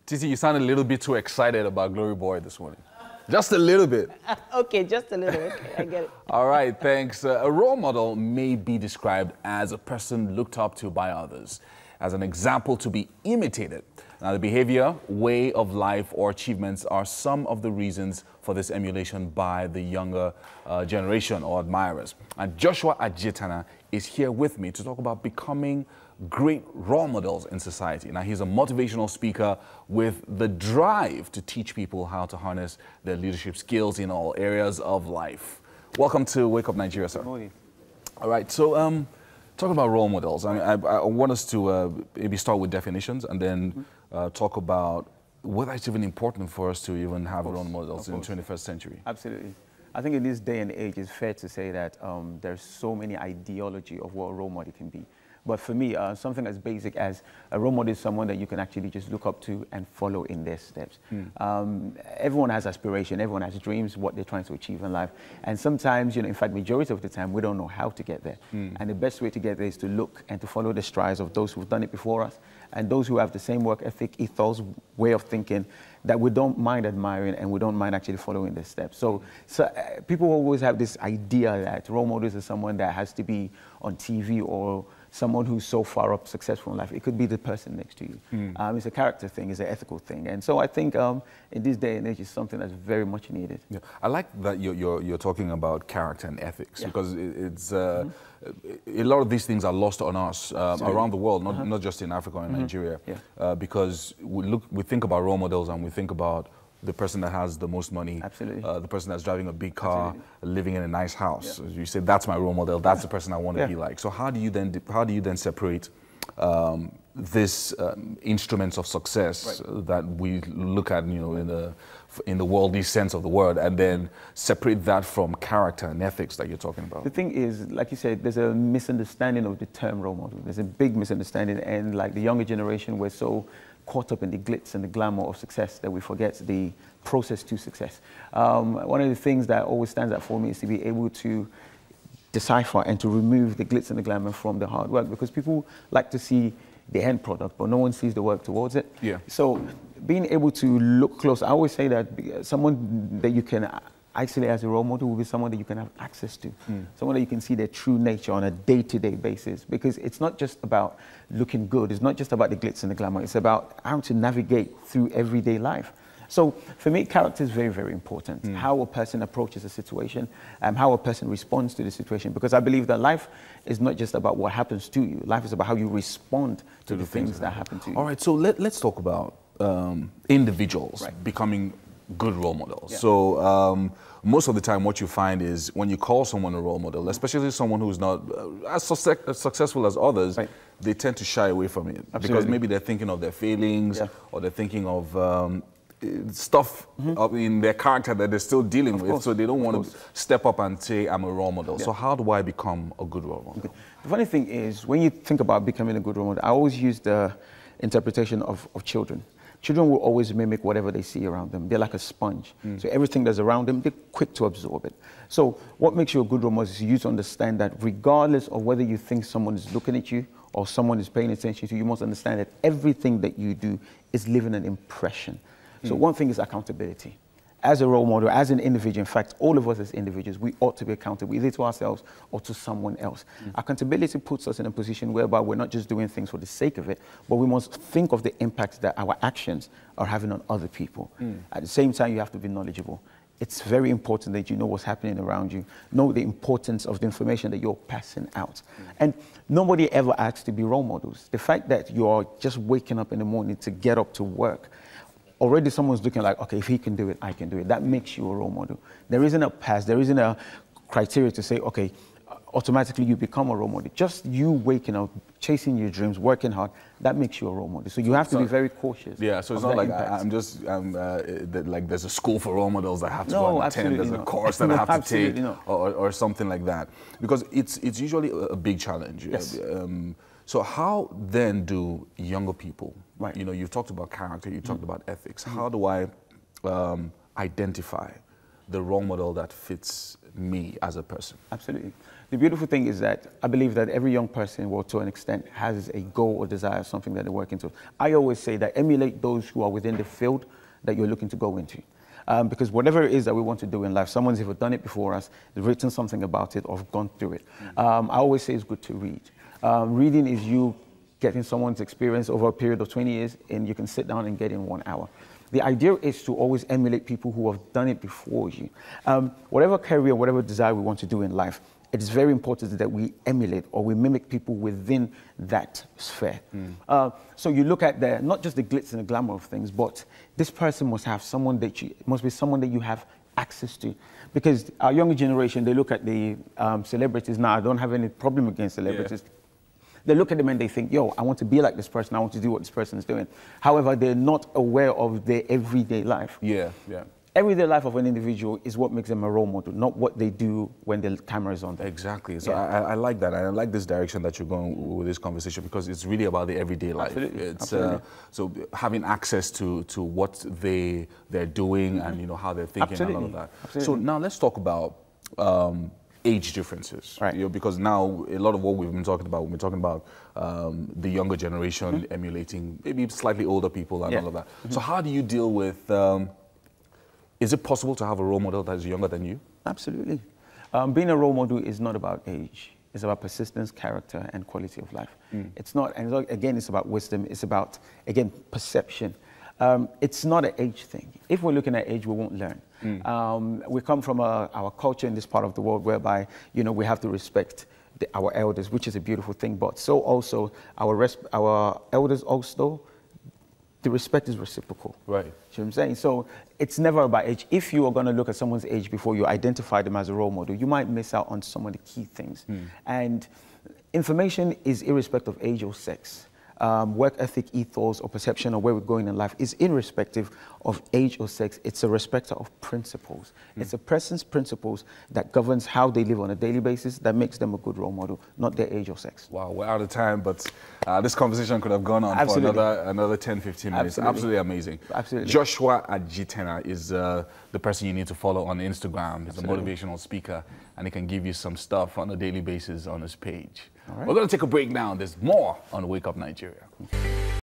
Titi, you sound a little bit too excited about Glory Boy this morning. Just a little bit. Okay, just a little. Okay, I get it. All right, thanks. A role model may be described as a person looked up to by others, as an example to be imitated. Now, the behavior, way of life, or achievements are some of the reasons for this emulation by the younger generation or admirers. And Joshua Ajitena is here with me to talk about becoming great role models in society. Now, he's a motivational speaker with the drive to teach people how to harness their leadership skills in all areas of life. Welcome to Wake Up Nigeria, sir. Good morning. All right, so talking about role models, I want us to maybe start with definitions and then talk about whether it's even important for us to even have role models in the 21st century. Absolutely. I think in this day and age, it's fair to say that there's so many ideology of what a role model can be. But for me, something as basic as a role model is someone that you can actually just look up to and follow in their steps. Everyone has aspiration, everyone has dreams, what they're trying to achieve in life. And sometimes, in fact, majority of the time, we don't know how to get there. And the best way to get there is to look and to follow the strides of those who've done it before us and those who have the same work ethic, ethos, way of thinking that we don't mind admiring and we don't mind actually following their steps. So people always have this idea that role models is someone that has to be on TV or someone who's so far up successful in life. It could be the person next to you. It's a character thing, it's an ethical thing. And so I think in this day and age, it's something that's very much needed. Yeah. I like that you're talking about character and ethics because it's a lot of these things are lost on us around the world, not just in Africa and Nigeria, because we think about role models and we think about the person that has the most money, the person that's driving a big car, living in a nice house. You say, that's my role model, that's the person I want to be like. So how do you then separate this instruments of success that we look at, in the worldly sense of the word, and then separate that from character and ethics that you're talking about? The thing is, like you said, there's a misunderstanding of the term role model. There's a big misunderstanding, and like the younger generation, we're so caught up in the glitz and the glamour of success that we forget the process to success. One of the things that always stands out for me is to be able to decipher and to remove the glitz and the glamour from the hard work, because people like to see the end product, but no one sees the work towards it. So being able to look close, I always say that someone that you can isolate as a role model will be someone that you can have access to, someone that you can see their true nature on a day-to-day basis, because it's not just about looking good, it's not just about the glitz and the glamour, it's about how to navigate through everyday life. So for me, character is very, very important. How a person approaches a situation, how a person responds to the situation, because I believe that life is not just about what happens to you, life is about how you respond to the things that happen to you. All right, so let's talk about individuals becoming good role models. So most of the time what you find is when you call someone a role model, especially someone who's not as successful as others, they tend to shy away from it because maybe they're thinking of their failings or they're thinking of stuff in their character that they're still dealing with, so they don't want to step up and say, I'm a role model. So how do I become a good role model? The funny thing is, when you think about becoming a good role model, I always use the interpretation of children. Children will always mimic whatever they see around them. They're like a sponge. So everything that's around them, they're quick to absorb it. So what makes you a good role model is you to understand that regardless of whether you think someone is looking at you or someone is paying attention to you, you must understand that everything that you do is leaving an impression. So one thing is accountability. As a role model, as an individual, in fact, all of us as individuals, we ought to be accountable either to ourselves or to someone else. Accountability puts us in a position whereby we're not just doing things for the sake of it, but we must think of the impact that our actions are having on other people. At the same time, you have to be knowledgeable. It's very important that you know what's happening around you, know the importance of the information that you're passing out. And nobody ever asks to be role models. The fact that you're just waking up in the morning to get up to work, already someone's looking like, okay, if he can do it, I can do it. That makes you a role model. There isn't a pass, there isn't a criteria to say, okay, automatically you become a role model. Just you waking up, chasing your dreams, working hard, that makes you a role model. So you have to be very cautious. Yeah, so it's not like like there's a school for role models that I have to go and attend, there's a course that I have to take, or something like that. Because it's usually a big challenge. So how then do younger people, you've talked about character, you talked about ethics, how do I identify the role model that fits me as a person? Absolutely. The beautiful thing is that I believe that every young person, well, to an extent, has a goal or desire, something that they're working to. I always say that emulate those who are within the field that you're looking to go into. Because whatever it is that we want to do in life, someone's either done it before us, written something about it, or gone through it. I always say it's good to read. Reading is you getting someone's experience over a period of 20 years, and you can sit down and get in 1 hour. The idea is to always emulate people who have done it before you. Whatever career, whatever desire we want to do in life, it is very important that we emulate or we mimic people within that sphere. So you look at not just the glitz and the glamour of things, but this person must have someone that must be someone that you have access to. Because our younger generation, they look at the celebrities now. I don't have any problem against celebrities. Yeah. They look at them and they think, yo, I want to be like this person. I want to do what this person is doing. However, they're not aware of their everyday life. Yeah, yeah. Everyday life of an individual is what makes them a role model, not what they do when the camera is on them. Exactly. So yeah. I like that. I like this direction that you're going with this conversation, because it's really about the everyday life. Absolutely. It's Absolutely. So having access to what they're doing and how they're thinking. Absolutely. And all of that. Absolutely. So now let's talk about age differences. Right. Because now a lot of what we've been talking about, the younger generation emulating maybe slightly older people and all of that. So how do you deal with? Is it possible to have a role model that is younger than you? Absolutely. Being a role model is not about age. It's about persistence, character, and quality of life. It's not, and again, it's about wisdom. It's about, again, perception. It's not an age thing. If we're looking at age, we won't learn. We come from our culture in this part of the world whereby, we have to respect our elders, which is a beautiful thing, but so also our elders also, the respect is reciprocal. Right. See what I'm saying? So it's never about age. If you are going to look at someone's age before you identify them as a role model, you might miss out on some of the key things. And information is irrespective of age or sex. Work ethic, ethos, or perception of where we're going in life is irrespective of age or sex. It's a respecter of principles. It's a person's principles that governs how they live on a daily basis that makes them a good role model, not their age or sex. Wow, we're out of time, but this conversation could have gone on for another 10, 15 minutes. Absolutely amazing. Absolutely. Joshua Ajitena is the person you need to follow on Instagram. He's a motivational speaker, and he can give you some stuff on a daily basis on his page. All right. We're going to take a break now. There's more on Wake Up Nigeria.